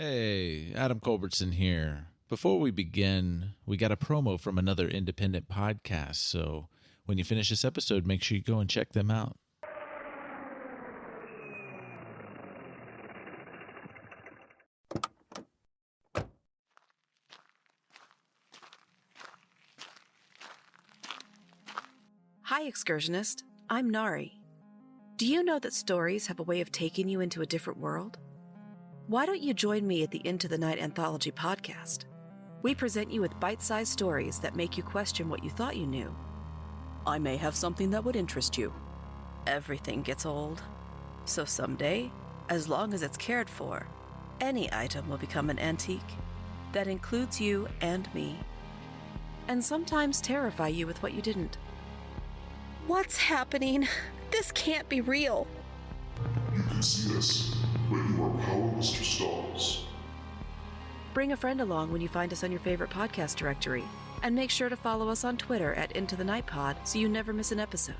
Hey, Adam Culbertson here. Before we begin, we got a promo from another independent podcast, so when you finish this episode, make sure you go and check them out. Hi, excursionist. I'm Nari. Do you know that stories have a way of taking you into a different world? Why don't you join me at the Into the Night Anthology podcast? We present you with bite-sized stories that make you question what you thought you knew. I may have something that would interest you. Everything gets old. So someday, as long as it's cared for, any item will become an antique. That includes you and me. And sometimes terrify you with what you didn't. What's happening? This can't be real. You can see us, but you are powerless to stop us. Bring a friend along when you find us on your favorite podcast directory. And make sure to follow us on Twitter at Into the Night Pod so you never miss an episode.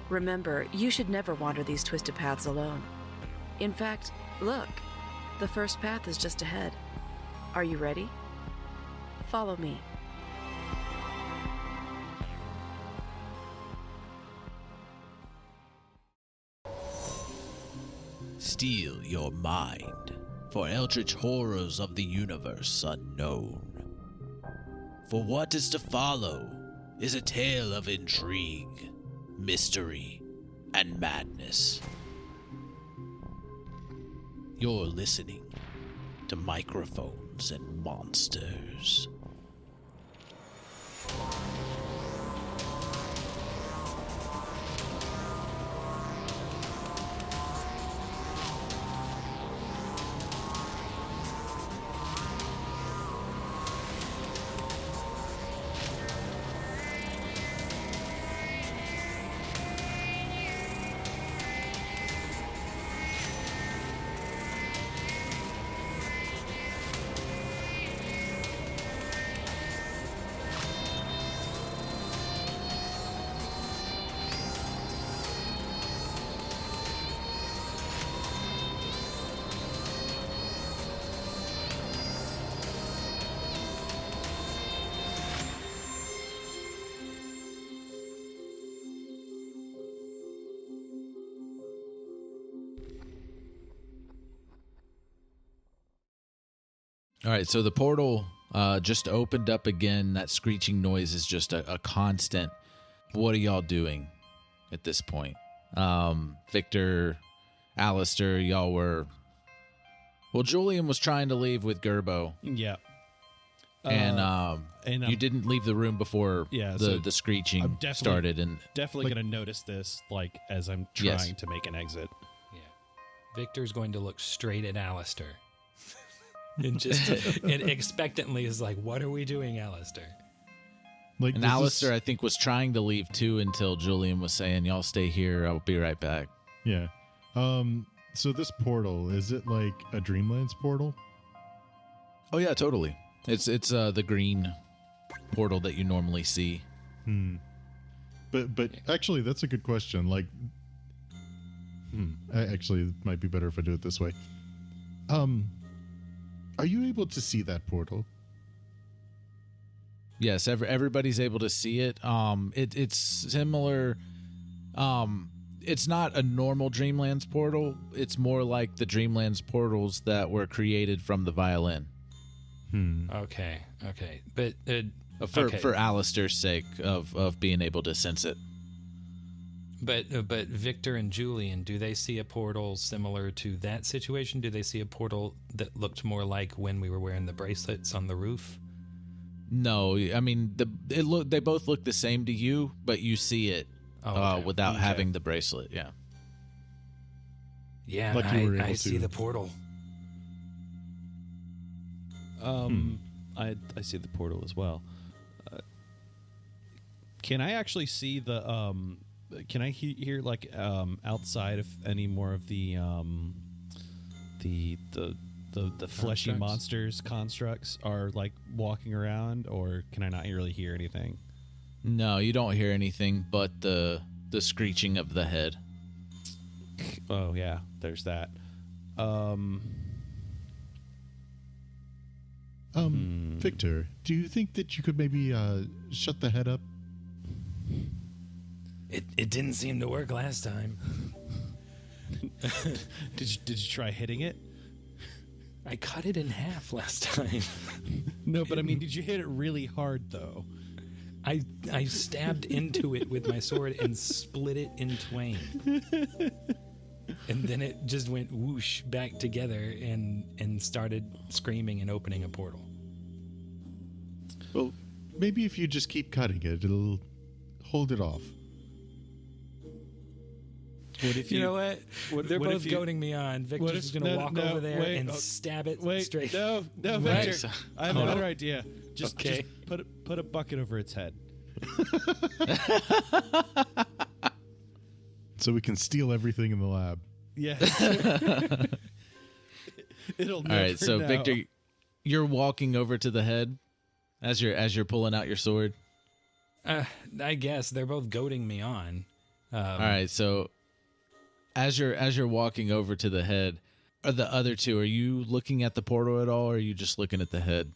Remember, you should never wander these twisted paths alone. In fact, look, the first path is just ahead. Are you ready? Follow me. Steal your mind for eldritch horrors of the universe unknown. For what is to follow is a tale of intrigue, mystery, and madness. You're listening to Microphones and Monsters. All right, so the portal just opened up again. That screeching noise is just a constant. What are y'all doing at this point? Victor, Aleister, y'all were... Well, Julian was trying to leave with Gerbo. Yeah. And you didn't leave the room before the screeching started. And definitely going to notice this as I'm trying to make an exit. Yeah. Victor's going to look straight at Aleister. And just and expectantly is like, what are we doing, Aleister? And Aleister, I think, was trying to leave too until Julian was saying, y'all stay here, I'll be right back. Yeah. So this portal, is it like a Dreamlands portal? Oh yeah, totally. It's the green portal that you normally see. But actually, that's a good question. Actually, it might be better if I do it this way. Are you able to see that portal? Yes, everybody's able to see it. It's similar. It's not a normal Dreamlands portal. It's more like the Dreamlands portals that were created from the violin. Okay. But for Aleister's sake of being able to sense it. But Victor and Julian, do they see a portal similar to that situation? Do they see a portal that looked more like when we were wearing the bracelets on the roof? No, I mean they both look the same to you, but you see it without having the bracelet. Yeah. Yeah, like you were able I to see the portal. I see the portal as well. Can I actually see the can I hear outside of any more of the fleshy monsters constructs are walking around, or can I not really hear anything? No, you don't hear anything but the screeching of the head. Oh yeah, there's that. Victor, do you think that you could maybe shut the head up? It didn't seem to work last time. Did you try hitting it? I cut it in half last time. No, but I mean, did you hit it really hard though? I stabbed into it with my sword and split it in twain. And then it just went whoosh back together and started screaming and opening a portal. Well, maybe if you just keep cutting it, it'll hold it off. What if You know what? They're what both if you- goading me on. Victor's just going to walk over there and stab it straight. No, Right. Victor. I have a better idea. Just Okay. put a bucket over its head. So we can steal everything in the lab. Yeah. It'll never All right, so know. Victor, you're walking over to the head as you're pulling out your sword. I guess they're both goading me on. All right, so as you're walking over to the head, are the other two? Are you looking at the portal at all, or are you just looking at the head?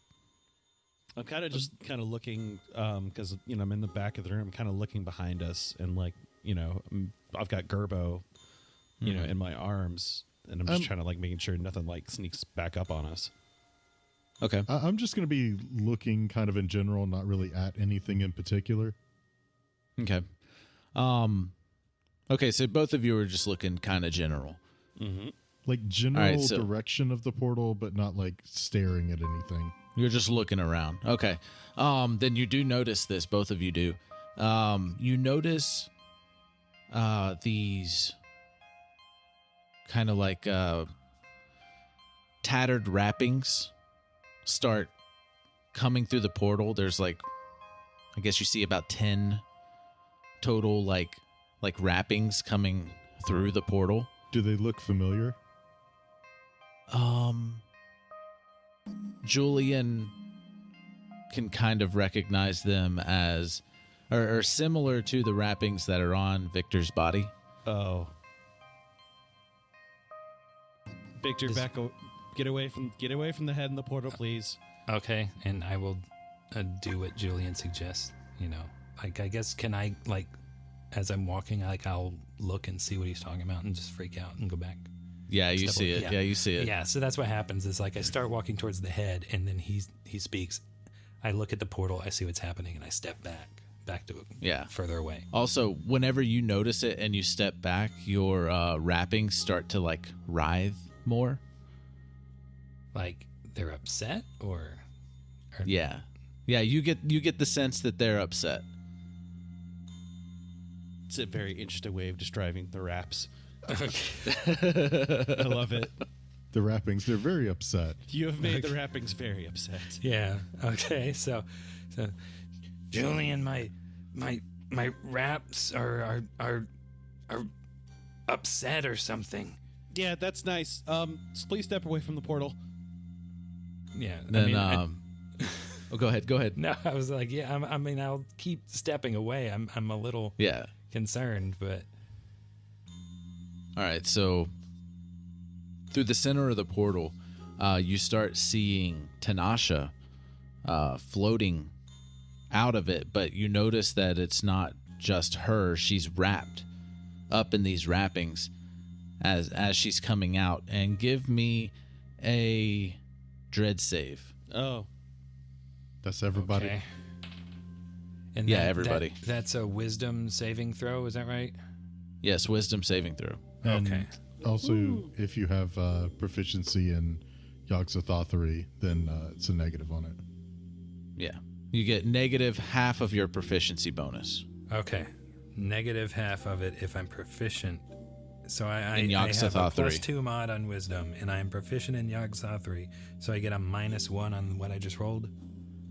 I'm kind of looking because I'm in the back of the room, kind of looking behind us, and I've got Gerbo, in my arms, and I'm just trying to making sure nothing sneaks back up on us. Okay. I'm just going to be looking kind of in general, not really at anything in particular. Okay. Okay, so both of you are just looking kind of general. Mm-hmm. Like general All right, so- direction of the portal, but not staring at anything. You're just looking around. Okay. Then you do notice this. Both of you do. You notice these kind of tattered wrappings start coming through the portal. There's I guess you see about 10 total wrappings coming through the portal. Do they look familiar? Julian can kind of recognize them as or similar to the wrappings that are on Victor's body. Oh, Victor, get away from the head in the portal, please. Okay, and I will do what Julian suggests. I guess can I as I'm walking, I'll look and see what he's talking about and just freak out and go back. Yeah, you see it. Yeah, you see it. Yeah, so that's what happens is I start walking towards the head and then he speaks. I look at the portal, I see what's happening, and I step back to further away. Also, whenever you notice it and you step back, your wrappings start to writhe more. They're upset or Yeah. Yeah, you get the sense that they're upset. It's a very interesting way of describing the wraps. Okay. I love it. The wrappings, they're very upset. You have made the wrappings very upset. Yeah. Okay. So Julian, my wraps are upset or something. Yeah, that's nice. Please step away from the portal. Yeah. Then oh, go ahead. No, I was I'll keep stepping away. I'm a little concerned, but all right, so through the center of the portal, you start seeing Tanasha floating out of it, but you notice that it's not just her. She's wrapped up in these wrappings as she's coming out. And give me a dread save. Oh. That's everybody. okay. And Yeah, everybody. That's a wisdom saving throw, is that right? Yes, wisdom saving throw. And Okay. Also, if you have proficiency in Yogg-Sothothery, then it's a negative on it. Yeah. You get negative half of your proficiency bonus. Okay. Negative half of it if I'm proficient. So I In have a Yogg-Sothothery. +2 mod on wisdom, and I am proficient in Yogg-Sothory, so I get a -1 on what I just rolled.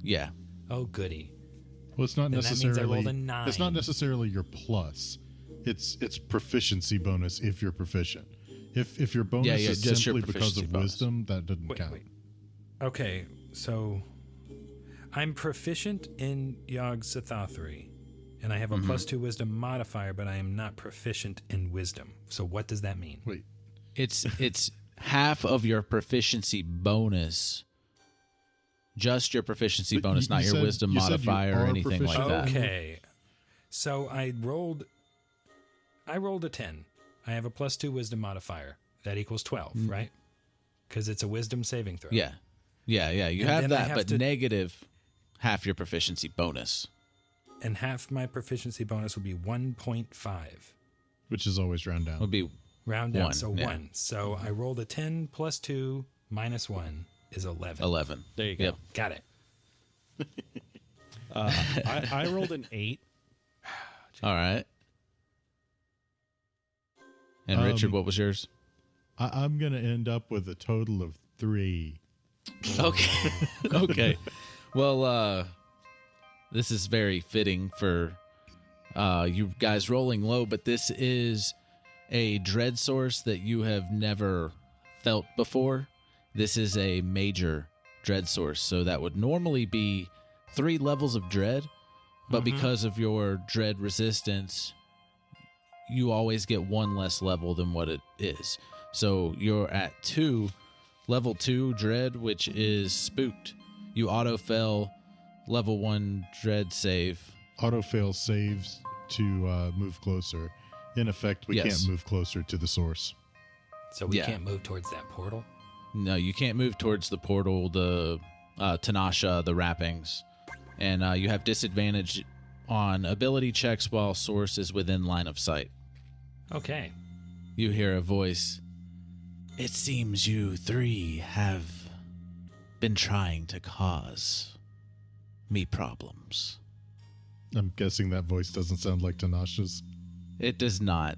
Yeah. Oh, goody. Well, it's not Then that means I necessarily. rolled a 9. It's not necessarily your plus. It's proficiency bonus if you're proficient. If your bonus Yeah, is just your simply because proficiency of bonus. wisdom, that doesn't Wait, count. wait. Okay, so I'm proficient in Yogg-Sothothery, and I have a +2 wisdom modifier, but I am not proficient in wisdom. So what does that mean? Wait, It's half of your proficiency bonus Just your proficiency But bonus, not your said- wisdom you said you modifier or are anything like proficient. that. Okay. So I rolled a 10. I have a +2 wisdom modifier. That equals 12, right? Because it's a wisdom saving throw. Yeah. You And have then I that, have but to- negative half your proficiency bonus. And half my proficiency bonus would be 1.5. Which is always round down. Would be Round down, One, so yeah. 1. So I rolled a 10 plus 2 minus 1 is 11. 11. There you go. Yep. Got it. I rolled an 8. All right. And Richard, what was yours? I'm going to end up with a total of 3. Okay. Okay. Well, this is very fitting for you guys rolling low, but this is a dread source that you have never felt before. This is a major dread source, so that would normally be 3 levels of dread, but because of your dread resistance, you always get 1 less level than what it is. So you're at 2, level 2 dread, which is spooked. You auto-fail level 1 dread save. Auto-fail saves to move closer. In effect, we Yes. can't move closer to the source. So we Yeah. can't move towards that portal? No, you can't move towards the portal, the Tanasha, the wrappings. And you have disadvantage on ability checks while source is within line of sight. Okay. You hear a voice. It seems you 3 have been trying to cause me problems. I'm guessing that voice doesn't sound like Tanasha's. It does not.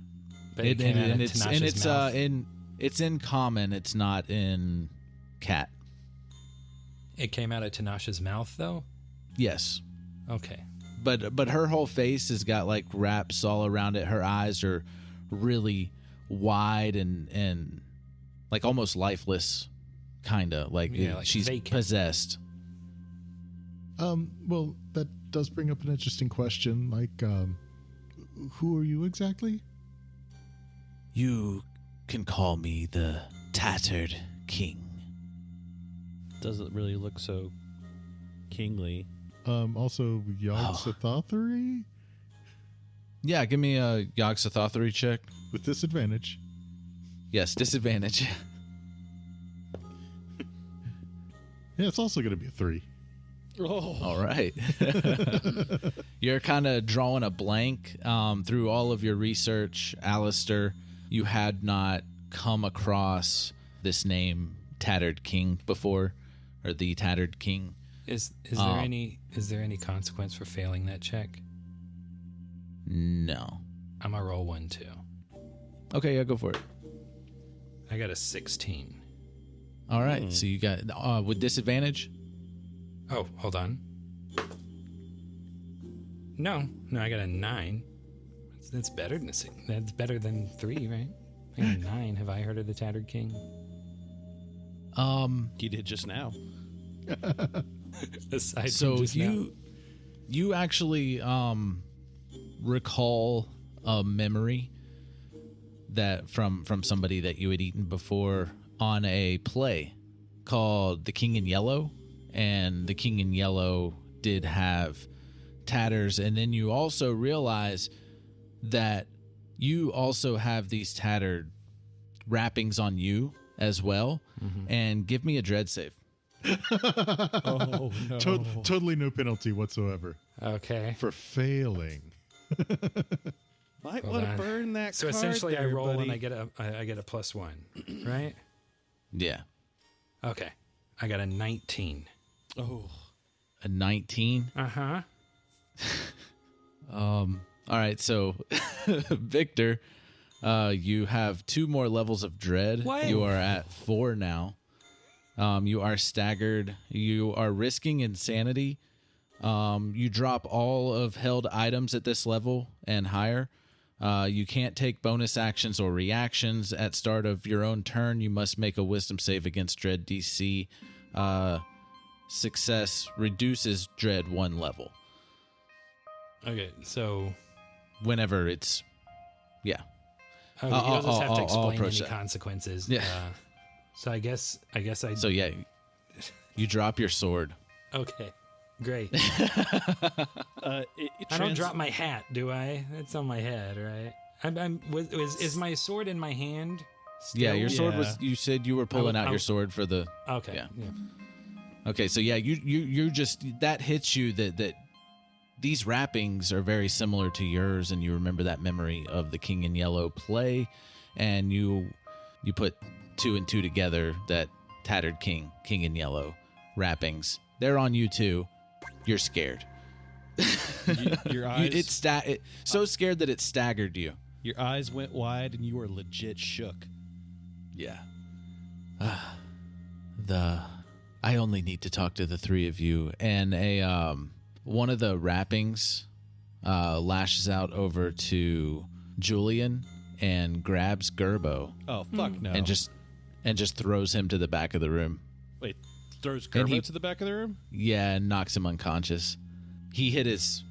But it came out of Tanasha's mouth. It's in common. It's not in cat. It came out of Tanasha's mouth, though? Yes, Okay. but her whole face has got like wraps all around it. Her eyes are really wide and like almost lifeless, kind of like, Yeah, like she's vacant. possessed. Well, that does bring up an interesting question. Like, who are you exactly? You can call me the Tattered King. Doesn't really look so kingly. Also, Yog Sothothery? Yeah, give me a Yog-Sothothery check. With disadvantage. Yes, disadvantage. Yeah, it's also going to be a 3. All right. You're kind of drawing a blank through all of your research, Aleister. You had not come across this name, Tattered King, before, or the Tattered King. Is there any consequence for failing that check? No. I'm gonna roll 1 too. Okay, yeah, go for it. I got a 16. All right, so you got with disadvantage. Oh, hold on. No, I got a 9. That's better than a 6. That's better than 3, right? I got a 9. Have I heard of the Tattered King? You did just now. Aside So from just now. you actually recall a memory that from somebody that you had eaten before on a play called The King in Yellow, and The King in Yellow did have tatters, and then you also realize that you also have these tattered wrappings on you as well. And give me a dread save. Oh, no. Totally no penalty whatsoever Okay. for failing. Might Hold want to on. burn that So card essentially, I there, roll buddy. and I get a +1, right? Yeah. Okay. I got a 19. Oh. A 19. Uh-huh. All right, so Victor, you have 2 more levels of dread. What? You are at 4 now. You are staggered. You are risking insanity. You drop all of held items at this level and higher. You can't take bonus actions or reactions at start of your own turn. You must make a wisdom save against dread DC. Success reduces dread 1 level. Okay, so Whenever it's, yeah. you'll just have to I'll explain approach any that. consequences. Yeah. So I guess I So yeah, you drop your sword. Okay, great. It I don't drop my hat, do I? It's on my head, right? Is my sword in my hand? Still? Yeah, your sword was. You said you were pulling out your sword for the. Okay. Yeah. Yeah. Okay, so yeah, you just that hits you that these wrappings are very similar to yours, and you remember that memory of the King in Yellow play, and you put 2 and 2 together. That Tattered King in Yellow wrappings, they're on you too. You're scared. Your eyes. So scared that it staggered you. Your eyes went wide, and you were legit shook. Yeah. I only need to talk to the 3 of you, and one of the wrappings lashes out over to Julian and grabs Gerbo. Oh fuck no! And just throws him to the back of the room. Wait, throws Gerbo to the back of the room? Yeah, and knocks him unconscious. He hit his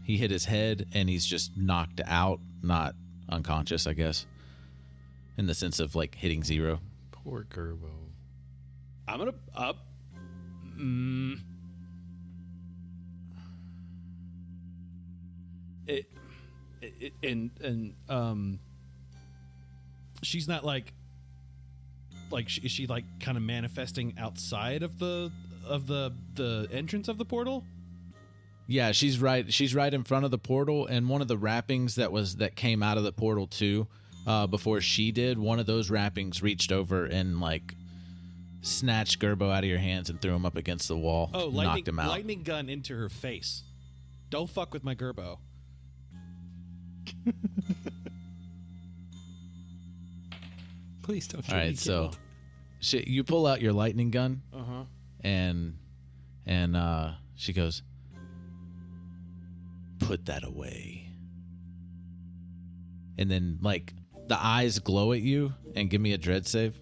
head, and he's just knocked out, not unconscious, I guess, in the sense of like hitting 0. Poor Gerbo. I'm gonna up. She's not like is she like kind of manifesting outside of the entrance of the portal? Yeah, she's right in front of the portal, and one of the wrappings that came out of the portal too, before she did, one of those wrappings reached over and like snatched Gerbo out of your hands and threw him up against the wall. Oh, knocked him out. Lightning gun into her face. Don't fuck with my Gerbo. Please don't. All right, so you pull out your lightning gun, and she goes, "Put that away." And then like the eyes glow at you, and give me a dread save.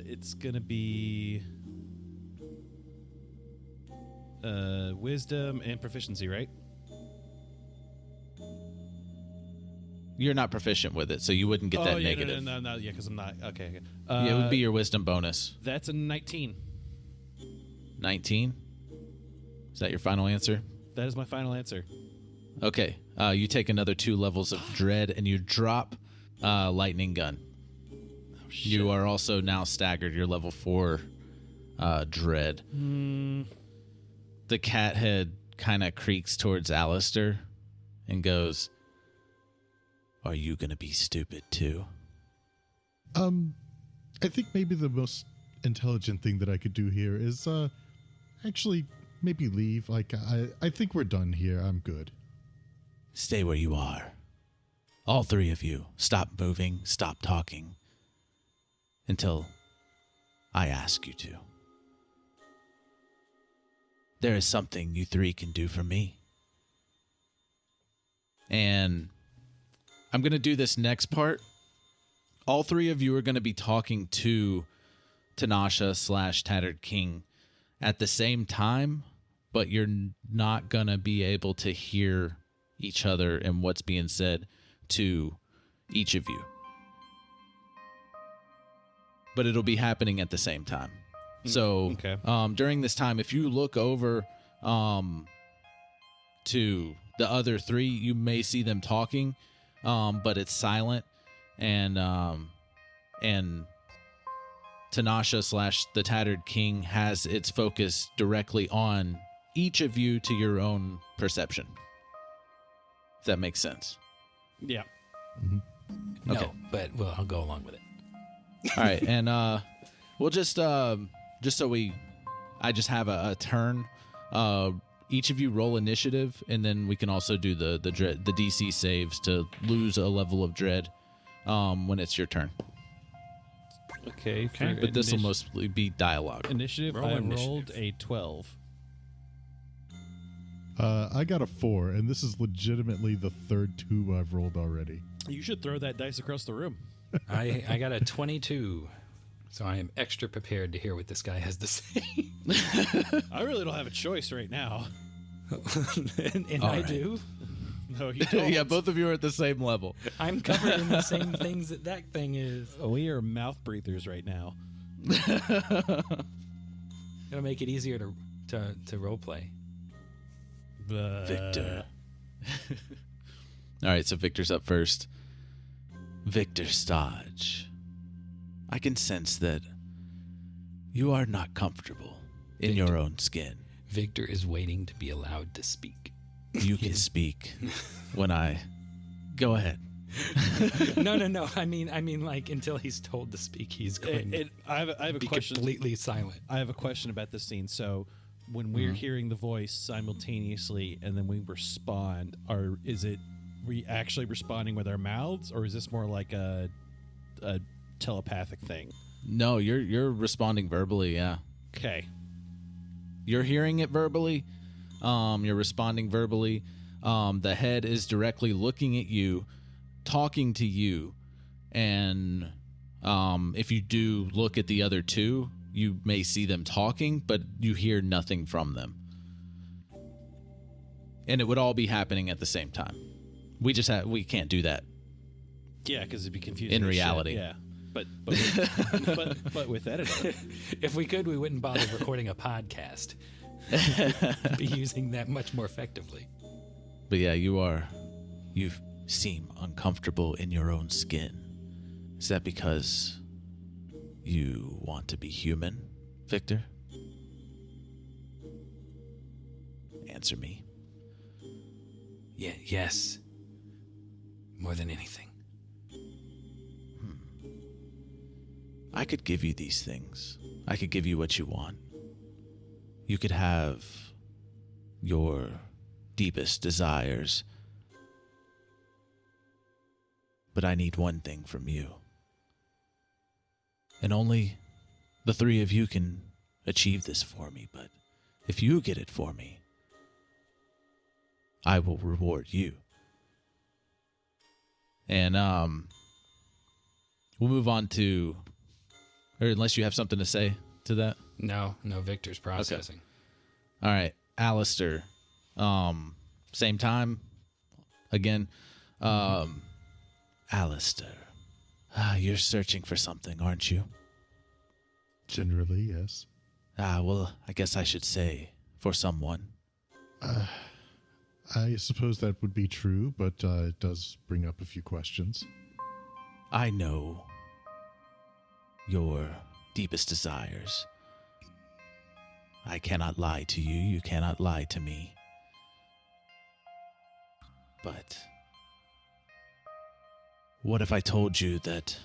It's gonna be wisdom and proficiency, right? You're not proficient with it, so you wouldn't get that negative. No, yeah, because I'm not. Okay. Yeah, it would be your wisdom bonus. That's a 19. 19? Is that your final answer? That is my final answer. Okay. You take another 2 levels of dread, and you drop lightning gun. Oh, shit. You are also now staggered. You're level 4 dread. The cat head kind of creaks towards Aleister and goes, "Are you going to be stupid too?" I think maybe the most intelligent thing that I could do here is actually maybe leave. Like I think we're done here. I'm good. Stay where you are. All 3 of you, stop moving, stop talking until I ask you to. There is something you 3 can do for me. And I'm going to do this next part. All 3 of you are going to be talking to Tanasha/Tattered King at the same time, but you're not going to be able to hear each other and what's being said to each of you. But it'll be happening at the same time. So okay. During this time, if you look over to the other 3, you may see them talking, but it's silent, and Tanasha/the Tattered King has its focus directly on each of you to your own perception. If that makes sense. Yeah. Mm-hmm. Okay. No, but I'll go along with it. All right, and we'll just so I just have a turn. Each of you roll initiative, and then we can also do the DC saves to lose a level of dread when it's your turn. Okay. But this will mostly be dialogue. Initiative. I rolled a 12. I got a 4, and this is legitimately the 3rd 2 I've rolled already. You should throw that dice across the room. I got a 22, so I am extra prepared to hear what this guy has to say. I really don't have a choice right now. and All I right. do. No, you don't. Yeah, both of you are at the same level. I'm covered in the same things that thing is. We are mouth breathers right now. It'll make it easier to roleplay. Victor. All right, so Victor's up first. Victor Stodge, I can sense that you are not comfortable in your own skin. Victor is waiting to be allowed to speak. You can speak when I... Go ahead. No. I mean, like, until he's told to speak, he's going to I have a be question. completely silent. I have a question about this scene. So, when we're hearing the voice simultaneously and then we respond, is it actually responding with our mouths, or is this more like a telepathic thing? No, you're responding verbally, yeah. Okay. You're hearing it verbally. You're responding verbally. The head is directly looking at you, talking to you, and if you do look at the other two, you may see them talking, but you hear nothing from them. And it would all be happening at the same time. We can't do that. Yeah, because it'd be confusing in as reality. shit. Yeah, but but with editing. If we could, we wouldn't bother recording a podcast. Be using that much more effectively. But yeah, you seem uncomfortable in your own skin. Is that because you want to be human, Victor? Answer me. Yeah, yes. More than anything. I could give you these things. I could give you what you want. You could have your deepest desires. But I need one thing from you. And only the three of you can achieve this for me, but if you get it for me, I will reward you. And we'll move on to, or unless you have something to say to that. No, Victor's processing. Okay. All right, Aleister. Same time again. Aleister, you're searching for something, aren't you? Generally, yes. Well, I guess I should say for someone. I suppose that would be true, but it does bring up a few questions. I know your deepest desires. I cannot lie to you. You cannot lie to me. But what if I told you that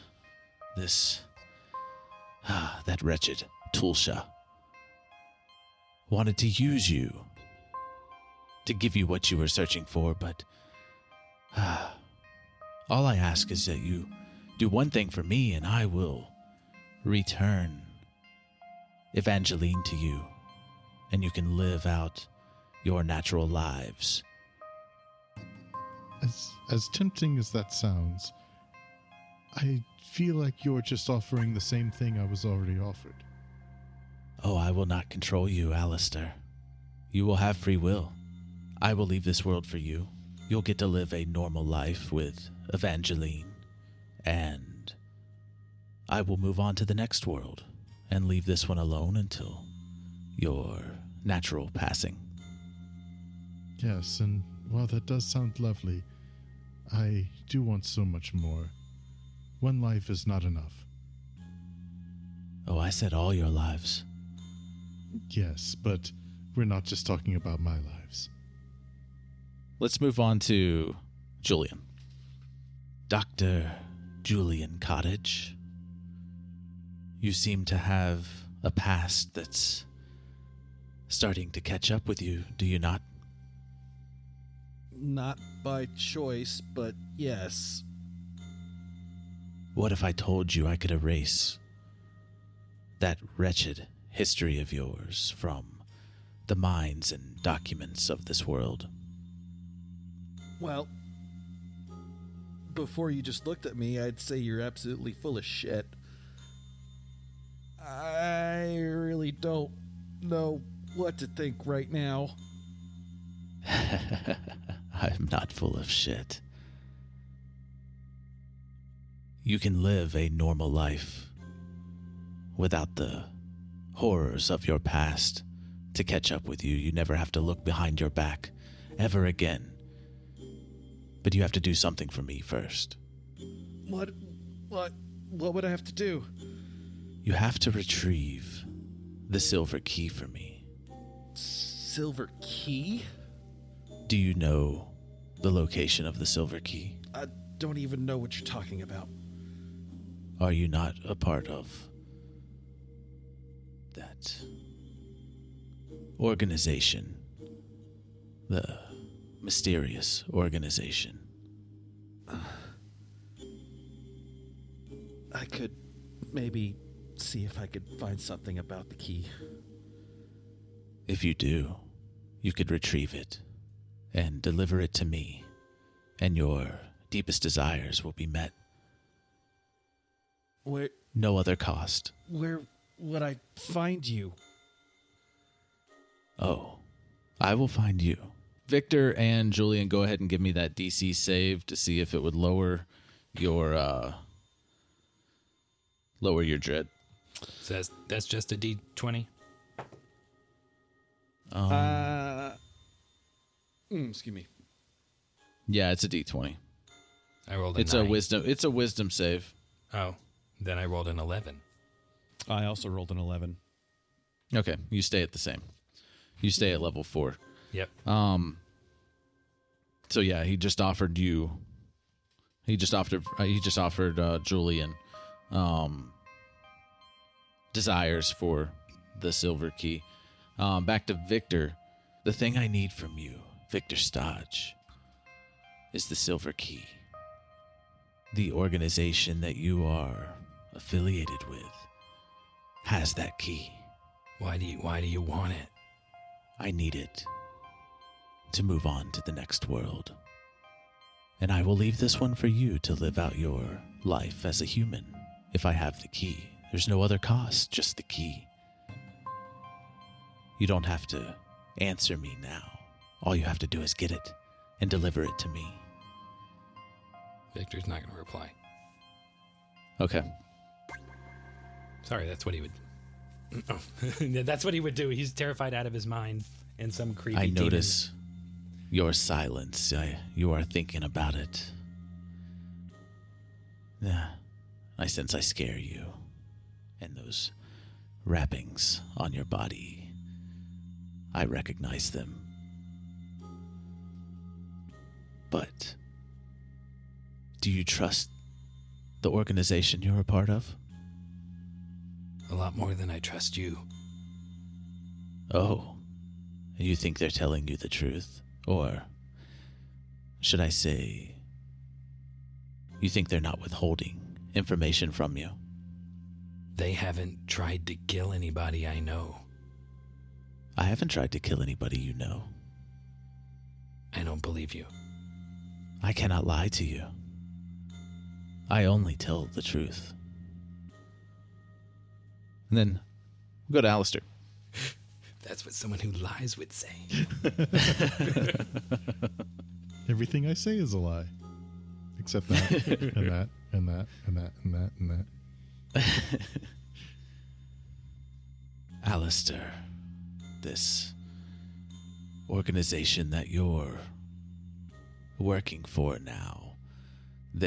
that wretched Tulsha wanted to use you to give you what you were searching for, but all I ask is that you do one thing for me and I will return Evangeline to you, and you can live out your natural lives. As tempting as that sounds, I feel like you're just offering the same thing I was already offered. Oh, I will not control you, Aleister. You will have free will. I will leave this world for you. You'll get to live a normal life with Evangeline, and I will move on to the next world and leave this one alone until your natural passing. Yes, and while that does sound lovely, I do want so much more. One life is not enough. Oh, I said all your lives. Yes, but we're not just talking about my lives. Let's move on to Julian. Dr. Julian Cottage. You seem to have a past that's starting to catch up with you, do you not? Not by choice, but yes. What if I told you I could erase that wretched history of yours from the minds and documents of this world? Well, before you just looked at me, I'd say you're absolutely full of shit. I really don't know what to think right now. I'm not full of shit. You can live a normal life without the horrors of your past to catch up with you. You never have to look behind your back ever again. But you have to do something for me first. What would I have to do? You have to retrieve the silver key for me. Silver key? Do you know the location of the silver key? I don't even know what you're talking about. Are you not a part of that organization? The mysterious organization? I could maybe see if I could find something about the key. If you do, you could retrieve it and deliver it to me, and your deepest desires will be met. Where No other cost. would I find you? Oh, I will find you. Victor and Julian, go ahead and give me that DC save to see if it would lower your dread. So that's just a D20. Excuse me. Yeah, it's a D20. I rolled a It's 9. a wisdom save. Oh, then I rolled an 11. I also rolled an 11. Okay, you stay at the same. You stay at level 4. Yep. So yeah, he just offered Julian desires for the silver key. Back to Victor. The thing I need from you, Victor Stodge, is the silver key. The organization that you are affiliated with has that key. Why do you want it? I need it to move on to the next world. And I will leave this one for you to live out your life as a human if I have the key. There's no other cost, just the key. You don't have to answer me now. All you have to do is get it and deliver it to me. Victor's not going to reply. Okay. Sorry, that's what he would. Oh, that's what he would do. He's terrified out of his mind, and some creepy. I demon- notice your silence. You are thinking about it. Yeah, I sense I scare you. And those wrappings on your body, I recognize them. But do you trust the organization you're a part of? A lot more than I trust you. Oh, you think they're telling you the truth? Or should I say, you think they're not withholding information from you? They haven't tried to kill anybody I know. I haven't tried to kill anybody you know. I don't believe you. I cannot lie to you. I only tell the truth. And then we'll go to Aleister. That's what someone who lies would say. Everything I say is a lie. Except that, and that, and that, and that, and that, and that. Aleister, this organization that you're working for now, do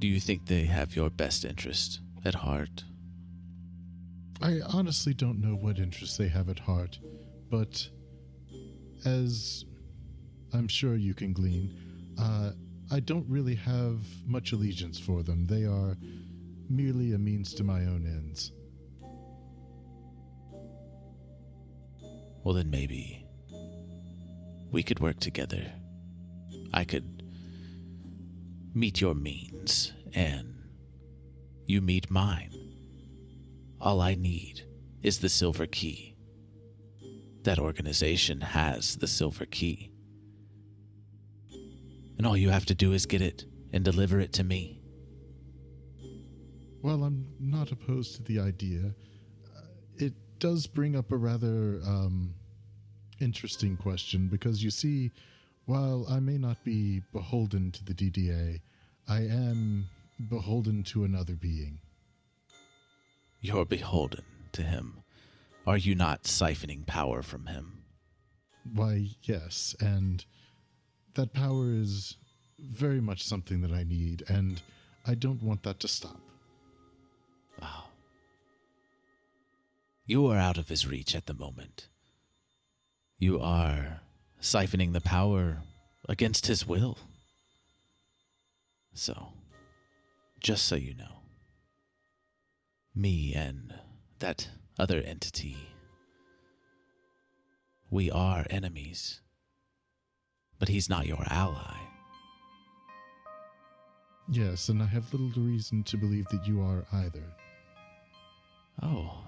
you think they have your best interest at heart? I honestly don't know what interests they have at heart, but as I'm sure you can glean, I don't really have much allegiance for them. They are merely a means to my own ends. Well, then maybe we could work together. I could meet your means, and you meet mine. All I need is the silver key. That organization has the silver key. And all you have to do is get it and deliver it to me. Well, I'm not opposed to the idea. It does bring up a rather interesting question, because you see, while I may not be beholden to the DDA, I am beholden to another being. You're beholden to him. Are you not siphoning power from him? Why, yes, and that power is very much something that I need, and I don't want that to stop. Oh. You are out of his reach at the moment. You are siphoning the power against his will. So, just so you know, me and that other entity, we are enemies. But he's not your ally. Yes, and I have little reason to believe that you are either. Oh.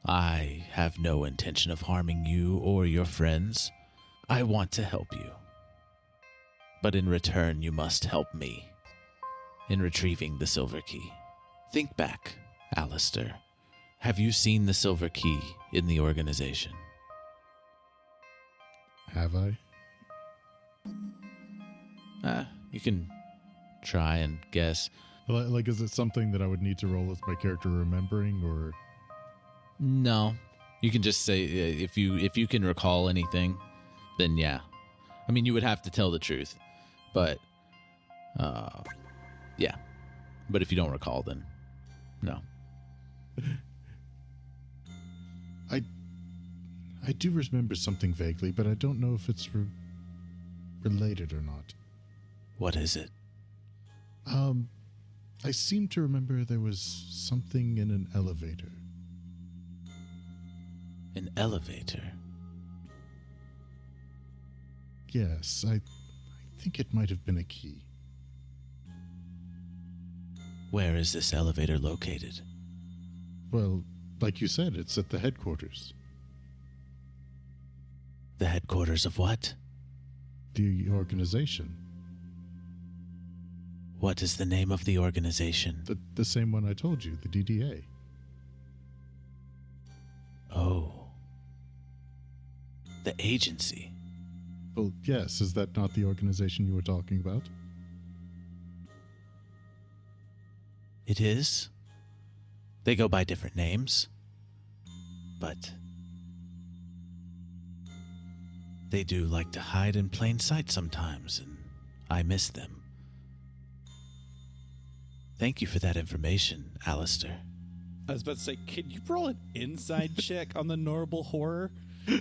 I have no intention of harming you or your friends. I want to help you. But in return, you must help me in retrieving the Silver Key. Think back, Aleister. Have you seen the Silver Key in the organization? Have I? You can try and guess. Like, is it something that I would need to roll as my character remembering, or... No. You can just say, if you can recall anything, then yeah. I mean, you would have to tell the truth. But, yeah. But if you don't recall, then no. I do remember something vaguely, but I don't know if it's related or not. What is it? I seem to remember there was something in an elevator. An elevator? Yes, I think it might have been a key. Where is this elevator located? Well, like you said, it's at the headquarters. The headquarters of what? The organization. What is the name of the organization? The same one I told you, the DDA. Oh. The agency. Well, yes, is that not the organization you were talking about? It is. They go by different names. But they do like to hide in plain sight sometimes, and I miss them. Thank you for that information, Aleister. I was about to say, can you roll an inside check on the Normal Horror? I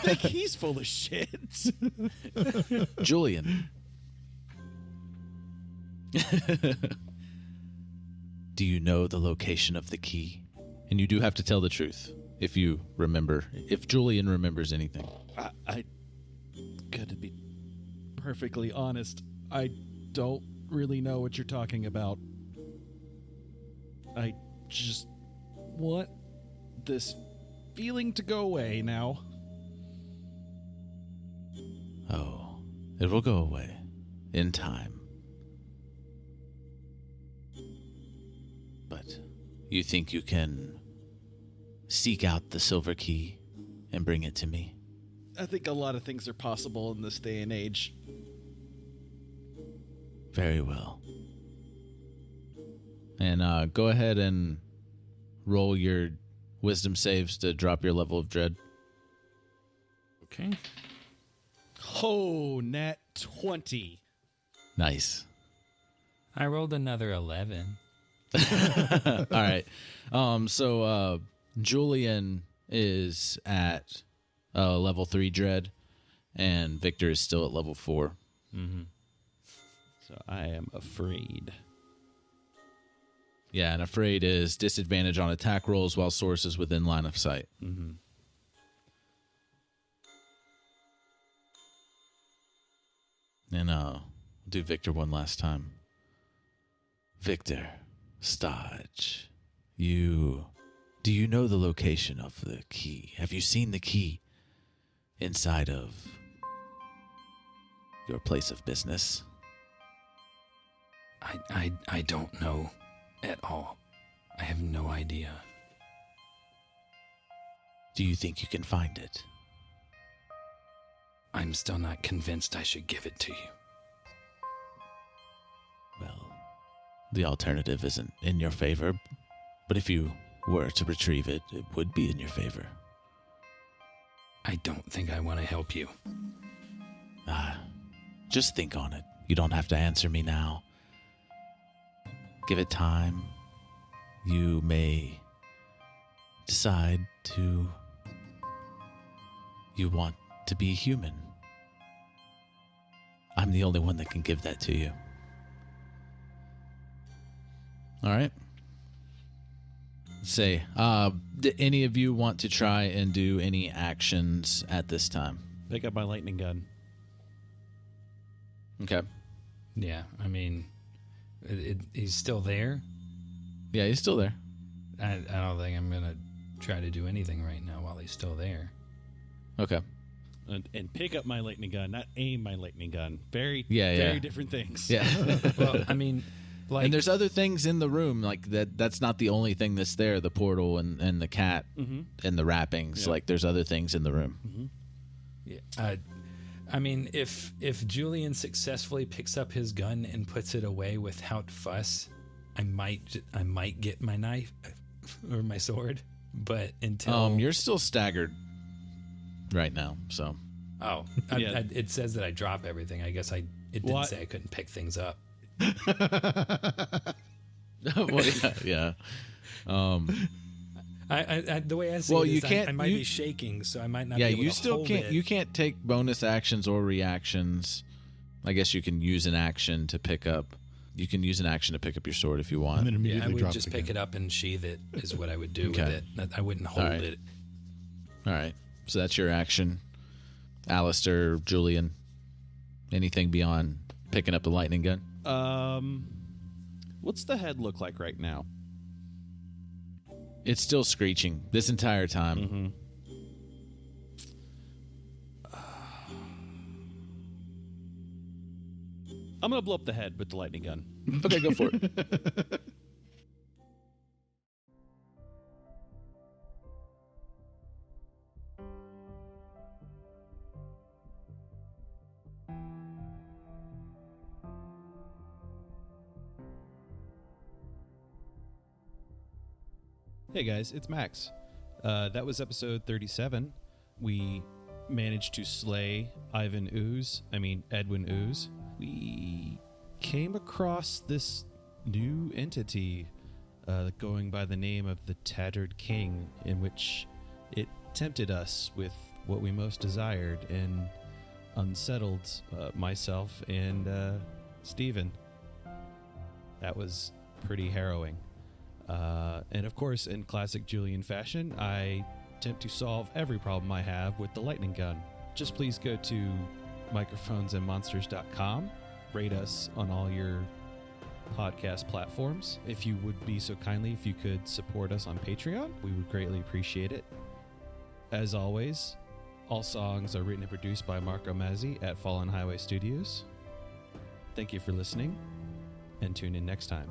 think he's full of shit. Julian. Do you know the location of the key? And you do have to tell the truth if you remember, if Julian remembers anything. I gotta be perfectly honest, I don't really know what you're talking about. I just want this feeling to go away now. Oh, it will go away in time. But you think you can seek out the Silver Key and bring it to me? I think a lot of things are possible in this day and age. Very well. And go ahead and roll your wisdom saves to drop your level of dread. Okay. Oh, nat 20. Nice. I rolled another 11. All right. So Julian is at level 3 dread, and Victor is still at level 4. Mm-hmm. So I am afraid. Yeah, and afraid is disadvantage on attack rolls while source is within line of sight. Mm-hmm. And do Victor one last time. Victor, Stodge, do you know the location of the key? Have you seen the key inside of your place of business? I don't know at all. I have no idea. Do you think you can find it? I'm still not convinced I should give it to you. Well, the alternative isn't in your favor, but if you were to retrieve it, it would be in your favor. I don't think I want to help you. Just think on it. You don't have to answer me now. Give it time. You may decide you want to be human. I'm the only one that can give that to you. All right. Say, do any of you want to try and do any actions at this time? Pick up my lightning gun. Okay. Yeah, I mean, he's still there. Yeah, he's still there. I don't think I'm going to try to do anything right now while he's still there. Okay. And pick up my lightning gun, not aim my lightning gun. Very different things. Yeah. Well, I mean, like, and there's other things in the room like that. That's not the only thing that's there. The portal and the cat and the wrappings. Yeah. Like there's other things in the room. Mm-hmm. Yeah. I mean, if Julian successfully picks up his gun and puts it away without fuss, I might get my knife or my sword. But until you're still staggered right now. So it says that I drop everything. I guess it didn't say I couldn't pick things up. Well, yeah. The way I see Well, it is you can't. I might be shaking, so I might not. Yeah, be able you to still hold can't. it. You can't take bonus actions or reactions. I guess you can use an action to pick up. You can use an action to pick up your sword if you want. And then Yeah, immediately I would drop just it pick again. it up and sheath it. Is what I would do Okay. with it. I wouldn't hold right. it. All right. So that's your action. Aleister, Julian, anything beyond picking up the lightning gun? What's the head look like right now? It's still screeching this entire time. Mm-hmm. I'm gonna blow up the head with the lightning gun. Okay, go for it. Hey guys, it's Max. That was episode 37. We managed to slay Edwin Ooze. We came across this new entity going by the name of the Tattered King, in which it tempted us with what we most desired and unsettled myself and Steven. That was pretty harrowing. And of course, in classic Julian fashion, I attempt to solve every problem I have with the lightning gun. Just please go to microphonesandmonsters.com, rate us on all your podcast platforms. If you would be so kindly, if you could support us on Patreon, we would greatly appreciate it. As always, all songs are written and produced by Marco Mazzei at Fallen Highway Studios. Thank you for listening, and tune in next time.